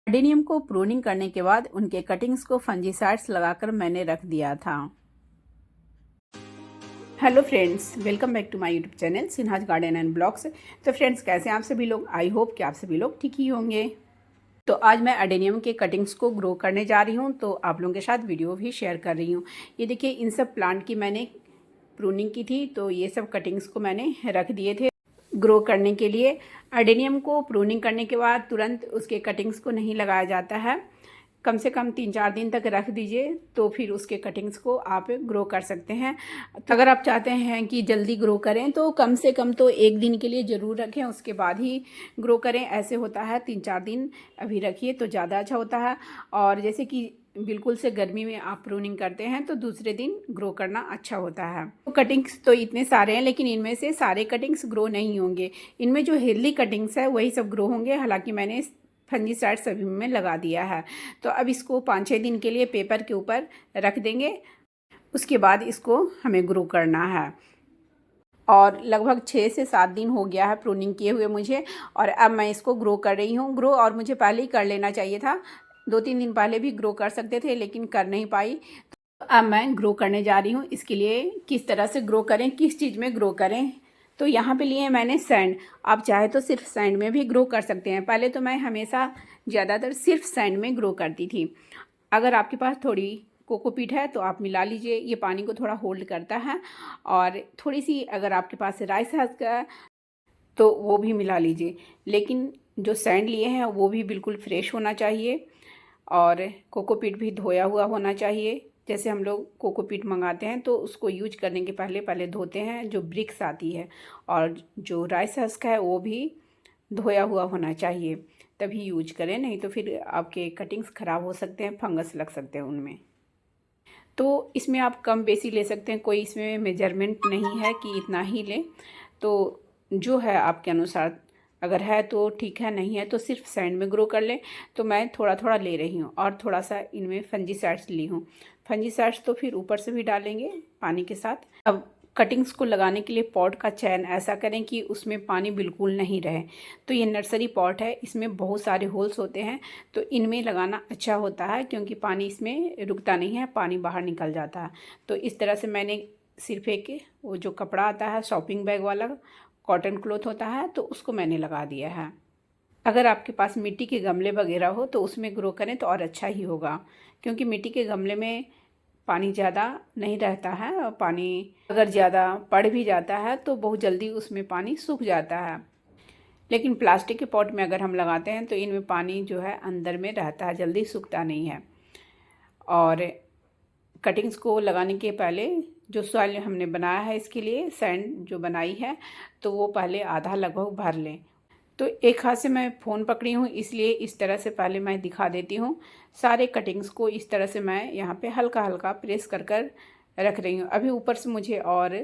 Adenium को pruning करने के बाद उनके कटिंग्स को फंजीसाइड्स लगाकर मैंने रख दिया था। Hello friends, welcome back to my YouTube channel Sinha's garden and blogs. तो फ्रेंड्स, कैसे हैं आप सभी लोग? आई होप कि आप सभी लोग ठीक ही होंगे। तो आज मैं एडेनियम के कटिंग्स को ग्रो करने जा रही हूं, तो आप लोगों के साथ वीडियो भी शेयर कर रही हूं। ये देखिए, इन सब प्लांट की मैंने प्रूनिंग की थी, तो ये सब कटिंग्स को मैंने रख दिए थे ग्रो करने के लिए। एडेनियम को प्रूनिंग करने के बाद तुरंत उसके कटिंग्स को नहीं लगाया जाता है। कम से कम 3-4 दिन तक रख दीजिए, तो फिर उसके कटिंग्स को आप ग्रो कर सकते हैं। तो अगर आप चाहते हैं कि जल्दी ग्रो करें तो कम से कम तो 1 दिन के लिए ज़रूर रखें, उसके बाद ही ग्रो करें। ऐसे होता है 3-4 दिन अभी रखिए तो ज़्यादा अच्छा होता है। और जैसे कि बिल्कुल से गर्मी में आप प्रूनिंग करते हैं तो दूसरे दिन ग्रो करना अच्छा होता है। तो कटिंग्स तो इतने सारे हैं, लेकिन इनमें से सारे कटिंग्स ग्रो नहीं होंगे। इनमें जो हेल्दी कटिंग्स है वही सब ग्रो होंगे। हालांकि मैंने फंजीसाइड सभी में लगा दिया है। तो अब इसको 5-6 दिन के लिए पेपर के ऊपर रख देंगे, उसके बाद इसको हमें ग्रो करना है। और लगभग 6 से 7 दिन हो गया है प्रूनिंग किए हुए मुझे, और अब मैं इसको ग्रो कर रही हूँ। ग्रो और मुझे पहले ही कर लेना चाहिए था, 2-3 दिन पहले भी ग्रो कर सकते थे, लेकिन कर नहीं पाई। तो अब मैं ग्रो करने जा रही हूँ। इसके लिए किस तरह से ग्रो करें, किस चीज़ में ग्रो करें, तो यहाँ पे लिए हैं मैंने सैंड। आप चाहे तो सिर्फ सैंड में भी ग्रो कर सकते हैं। पहले तो मैं हमेशा ज़्यादातर सिर्फ सैंड में ग्रो करती थी। अगर आपके पास थोड़ी कोकोपीट है तो आप मिला लीजिए, ये पानी को थोड़ा होल्ड करता है। और थोड़ी सी अगर आपके पास राइस हस्क है तो वो भी मिला लीजिए, लेकिन जो सैंड लिए हैं वो भी बिल्कुल फ्रेश होना चाहिए। और कोकोपीट भी धोया हुआ होना चाहिए। जैसे हम लोग कोकोपीट मंगाते हैं तो उसको यूज करने के पहले पहले धोते हैं, जो ब्रिक्स आती है। और जो राइस हस्क है वो भी धोया हुआ होना चाहिए, तभी यूज करें, नहीं तो फिर आपके कटिंग्स ख़राब हो सकते हैं, फंगस लग सकते हैं उनमें। तो इसमें आप कम बेसी ले सकते हैं, कोई इसमें मेजरमेंट नहीं है कि इतना ही लें। तो जो है आपके अनुसार, अगर है तो ठीक है, नहीं है तो सिर्फ सैंड में ग्रो कर लें। तो मैं थोड़ा थोड़ा ले रही हूँ, और थोड़ा सा इनमें फंजीसाइड्स ली हूँ। फंजीसाइड्स तो फिर ऊपर से भी डालेंगे पानी के साथ। अब कटिंग्स को लगाने के लिए पॉट का चयन ऐसा करें कि उसमें पानी बिल्कुल नहीं रहे। तो ये नर्सरी पॉट है, इसमें बहुत सारे होल्स होते हैं, तो इनमें लगाना अच्छा होता है, क्योंकि पानी इसमें रुकता नहीं है, पानी बाहर निकल जाता है। तो इस तरह से मैंने सिर्फ एक वो जो कपड़ा आता है शॉपिंग बैग वाला, कॉटन क्लॉथ होता है, तो उसको मैंने लगा दिया है। अगर आपके पास मिट्टी के गमले वगैरह हो तो उसमें ग्रो करें तो और अच्छा ही होगा, क्योंकि मिट्टी के गमले में पानी ज़्यादा नहीं रहता है, और पानी अगर ज़्यादा पड़ भी जाता है तो बहुत जल्दी उसमें पानी सूख जाता है। लेकिन प्लास्टिक के पॉट में अगर हम लगाते हैं तो इनमें पानी जो है अंदर में रहता है, जल्दी सूखता नहीं है। और कटिंग्स को लगाने के पहले जो सॉइल हमने बनाया है, इसके लिए सैंड जो बनाई है, तो वो पहले आधा लगभग भर लें। तो एक हाथ से मैं फ़ोन पकड़ी हूँ, इसलिए इस तरह से पहले मैं दिखा देती हूँ। सारे कटिंग्स को इस तरह से मैं यहाँ पे हल्का हल्का प्रेस कर कर रख रही हूँ। अभी ऊपर से मुझे और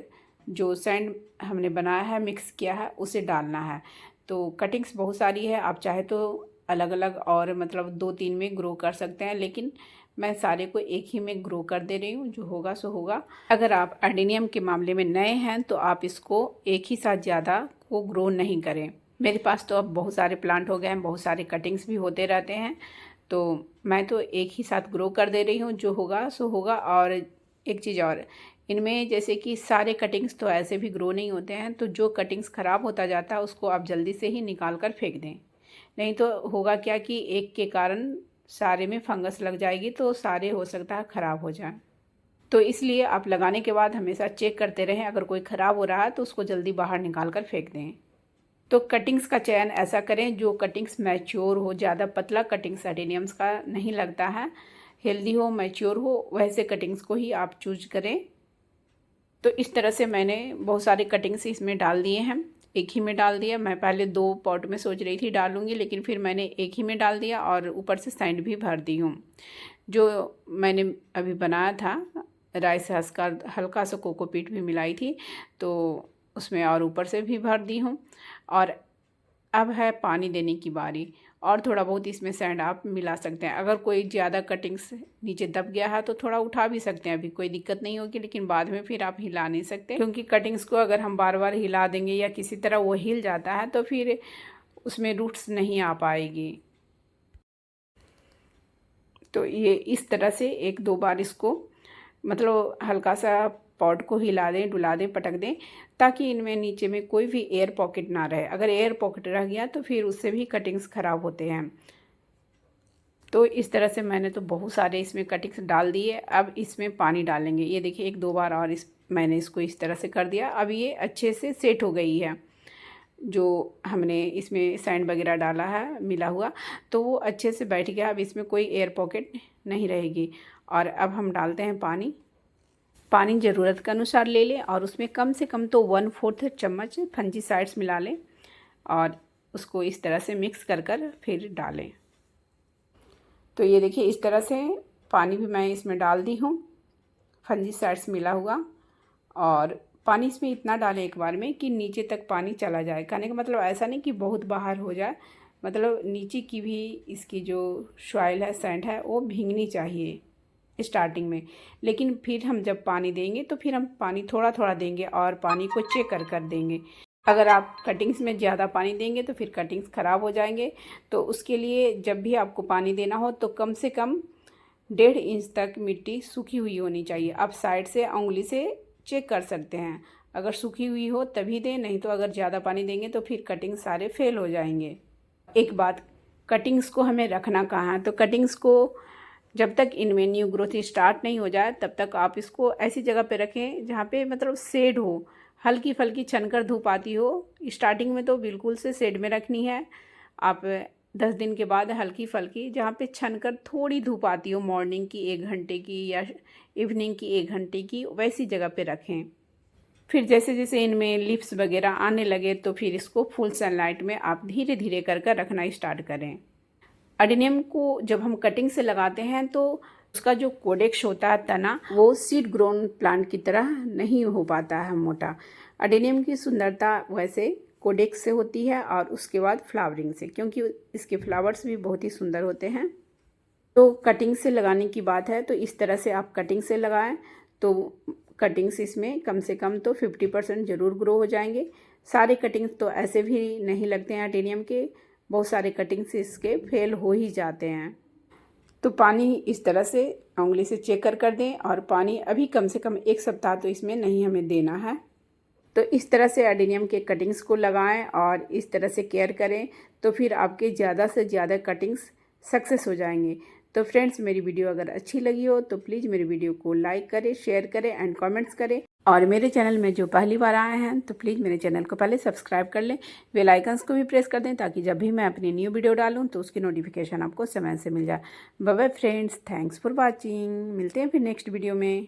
जो सैंड हमने बनाया है, मिक्स किया है, उसे डालना है। तो कटिंग्स बहुत सारी है, आप चाहे तो अलग अलग और मतलब 2-3 में ग्रो कर सकते हैं, लेकिन मैं सारे को एक ही में ग्रो कर दे रही हूँ, जो होगा सो होगा। अगर आप एडेनियम के मामले में नए हैं तो आप इसको एक ही साथ ज़्यादा को ग्रो नहीं करें। मेरे पास तो अब बहुत सारे प्लांट हो गए हैं, बहुत सारे कटिंग्स भी होते रहते हैं, तो मैं तो एक ही साथ ग्रो कर दे रही हूँ, जो होगा सो होगा। और एक चीज़ और, इनमें जैसे कि सारे कटिंग्स तो ऐसे भी ग्रो नहीं होते हैं, तो जो कटिंग्स ख़राब होता जाता है उसको आप जल्दी से ही निकाल कर फेंक दें। नहीं तो होगा क्या कि एक के कारण सारे में फंगस लग जाएगी, तो सारे हो सकता है ख़राब हो जाए। तो इसलिए आप लगाने के बाद हमेशा चेक करते रहें, अगर कोई ख़राब हो रहा है तो उसको जल्दी बाहर निकाल कर फेंक दें। तो कटिंग्स का चयन ऐसा करें जो कटिंग्स मैच्योर हो। ज़्यादा पतला कटिंग्स एडेनियम्स का नहीं लगता है, हेल्दी हो, मैच्योर हो, वैसे कटिंग्स को ही आप चूज करें। तो इस तरह से मैंने बहुत सारे कटिंग्स इसमें डाल दिए हैं, एक ही में डाल दिया। मैं पहले 2 पॉट में सोच रही थी डालूंगी, लेकिन फिर मैंने एक ही में डाल दिया, और ऊपर से सैंड भी भर दी हूँ। जो मैंने अभी बनाया था राइस हस्क का, हल्का सा कोकोपीट भी मिलाई थी, तो उसमें और ऊपर से भी भर दी हूँ। और अब है पानी देने की बारी, और थोड़ा बहुत इसमें सैंड आप मिला सकते हैं। अगर कोई ज़्यादा कटिंग्स नीचे दब गया है तो थोड़ा उठा भी सकते हैं, अभी कोई दिक्कत नहीं होगी, लेकिन बाद में फिर आप हिला नहीं सकते, क्योंकि कटिंग्स को अगर हम बार बार हिला देंगे या किसी तरह वो हिल जाता है तो फिर उसमें रूट्स नहीं आ पाएगी। तो ये इस तरह से 1-2 बार इसको मतलब हल्का सा पॉट को हिला दें, डुला दें, पटक दें, ताकि इनमें नीचे में कोई भी एयर पॉकेट ना रहे। अगर एयर पॉकेट रह गया तो फिर उससे भी कटिंग्स ख़राब होते हैं। तो इस तरह से मैंने तो बहुत सारे इसमें कटिंग्स डाल दिए। अब इसमें पानी डालेंगे। ये देखिए 1-2 बार और मैंने इसको इस तरह से कर दिया। अब ये अच्छे से सेट हो गई है। जो हमने इसमें सैंड वगैरह डाला है मिला हुआ, तो वो अच्छे से बैठ गया। अब इसमें कोई एयर पॉकेट नहीं रहेगी। और अब हम डालते हैं पानी। पानी ज़रूरत के अनुसार ले लें और उसमें कम से कम तो 1/4 चम्मच फंजीसाइड्स मिला लें और उसको इस तरह से मिक्स कर फिर डालें। तो ये देखिए इस तरह से पानी भी मैं इसमें डाल दी हूँ, फंजीसाइड्स मिला हुआ। और पानी इसमें इतना डालें एक बार में कि नीचे तक पानी चला जाए। कहने का मतलब ऐसा नहीं कि बहुत बाहर हो जाए, मतलब नीचे की भी इसकी जो सॉइल है, सैंड है, वो भीगनी चाहिए स्टार्टिंग में। लेकिन फिर हम जब पानी देंगे तो फिर हम पानी थोड़ा थोड़ा देंगे और पानी को चेक कर देंगे। अगर आप कटिंग्स में ज़्यादा पानी देंगे तो फिर कटिंग्स ख़राब हो जाएंगे। तो उसके लिए जब भी आपको पानी देना हो तो कम से कम 1.5 इंच तक मिट्टी सूखी हुई होनी चाहिए। आप साइड से उंगली से चेक कर सकते हैं, अगर सूखी हुई हो तभी दें, नहीं तो अगर ज़्यादा पानी देंगे तो फिर कटिंग सारे फेल हो जाएंगे। एक बात, कटिंग्स को हमें रखना कहाँ है, तो कटिंग्स को जब तक इनमें न्यू ग्रोथ स्टार्ट नहीं हो जाए तब तक आप इसको ऐसी जगह पे रखें जहाँ पे मतलब शेड हो, हल्की फुल्की छनकर धूप आती हो। स्टार्टिंग में तो बिल्कुल से शेड में रखनी है। आप 10 दिन के बाद हल्की फुल्की जहाँ पे छनकर थोड़ी धूप आती हो, मॉर्निंग की 1 घंटे की या इवनिंग की 1 घंटे की, वैसी जगह पे रखें। फिर जैसे जैसे इनमें लीव्स वगैरह आने लगे तो फिर इसको फुल सनलाइट में आप धीरे धीरे कर रखना स्टार्ट करें। अडेनियम को जब हम कटिंग से लगाते हैं तो उसका जो कोडेक्स होता है तना, वो सीड ग्रोन प्लांट की तरह नहीं हो पाता है मोटा। अडेनियम की सुंदरता वैसे कोडेक्स से होती है और उसके बाद फ्लावरिंग से, क्योंकि इसके फ्लावर्स भी बहुत ही सुंदर होते हैं। तो कटिंग से लगाने की बात है तो इस तरह से आप कटिंग से लगाएं तो कटिंग्स इसमें कम से कम तो 50% ज़रूर ग्रो हो जाएंगे। सारे कटिंग्स तो ऐसे भी नहीं लगते हैं अडेनियम के, बहुत सारे कटिंग्स इसके फेल हो ही जाते हैं। तो पानी इस तरह से उंगली से चेक कर दें और पानी अभी कम से कम 1 सप्ताह तो इसमें नहीं हमें देना है। तो इस तरह से अडेनियम के कटिंग्स को लगाएं और इस तरह से केयर करें तो फिर आपके ज़्यादा से ज़्यादा कटिंग्स सक्सेस हो जाएंगे। तो फ्रेंड्स, मेरी वीडियो अगर अच्छी लगी हो तो प्लीज़ मेरी वीडियो को लाइक करें, शेयर करें एंड कमेंट्स करें। और मेरे चैनल में जो पहली बार आए हैं तो प्लीज़ मेरे चैनल को पहले सब्सक्राइब कर लें, बेल आइकन्स को भी प्रेस कर दें ताकि जब भी मैं अपनी न्यू वीडियो डालूं तो उसकी नोटिफिकेशन आपको समय से मिल जाए। Bye bye friends, thanks for watching. मिलते हैं फिर नेक्स्ट वीडियो में।